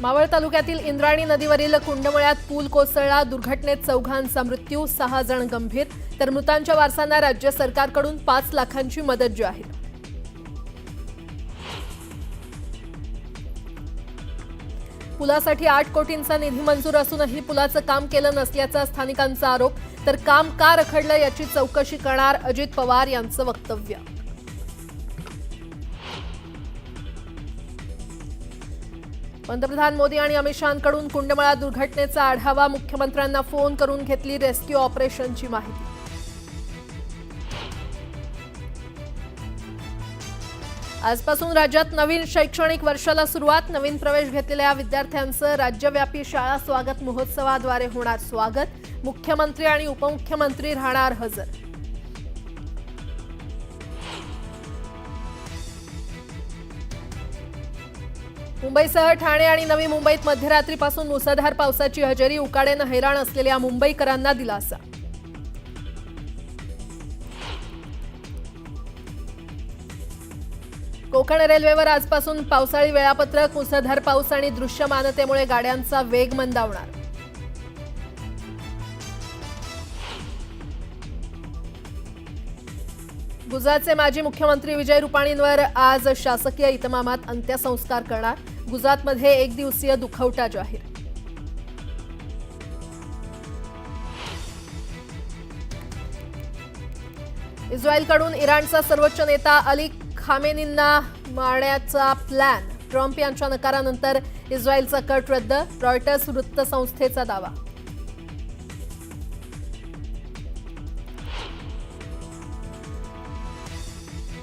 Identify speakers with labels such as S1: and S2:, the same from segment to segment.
S1: मावळ तालुक्यातील इंद्रायणी नदीवरील कुंडमळ्यात पूल कोसळला। दुर्घटनेत 4 जणांचा मृत्यू, 6 जण गंभीर, तर मृतांच्या वारसांना राज्य सरकारकडून 5 लाखांची मदत जाहीर। पुलासाठी 8 कोटींचा निधी मंजूर असूनही पुलाचं काम केलं नसल्याचा स्थानिकांचा आरोप। तर काम का रखडलं याची चौकशी करणार अजित पवार यांचं वक्तव्य। पंतप्रधान मोदी आणि अमित शहांकडून कुंडमळा दुर्घटनेचा आढावा, मुख्यमंत्र्यांना फोन करून घेतली रेस्क्यू ऑपरेशनची माहिती। आजपासून राज्यात नवीन शैक्षणिक वर्षाला सुरुवात। नवीन प्रवेश घेतलेल्या विद्यार्थ्यांचं राज्यव्यापी शाळा स्वागत महोत्सवाद्वारे होणार स्वागत। मुख्यमंत्री आणि उपमुख्यमंत्री राहणार हजर। मुंबईसह ठाणे आणि नवी मुंबईत मध्यरात्रीपासून मुसळधार पावसाची हजेरी, उकाड्यानं हैराण असलेल्या मुंबईकरांना दिलासा। कोकण रेल्वेवर आजपासून पावसाळी वेळापत्रक, मुसळधार पाऊस आणि दृश्यमानतेमुळे गाड्यांचा वेग मंदावणार। गुजरातचे माजी मुख्यमंत्री विजय रुपाणींवर आज शासकीय इतमामात अंत्यसंस्कार करणार। गुजरातमध्ये 1 दिवसीय दुखवटा जाहीर। इस्रायलकडून इराणचा सर्वोच्च नेता अली खामेनींना मारण्याचा प्लॅन, ट्रम्प यांच्या नकारानंतर इस्रायलचा कट रद्द, रॉयटर्स वृत्तसंस्थेचा दावा।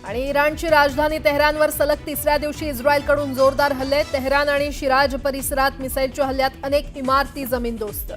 S1: आणि इराणची राजधानी तेहरानवर सलग 3ऱ्या दिवशी इस्रायलकडून जोरदार हल्ले। तेहरान आणि शिराज परिसरात मिसाईलच्या हल्ल्यात अनेक इमारती जमीनदोस्त।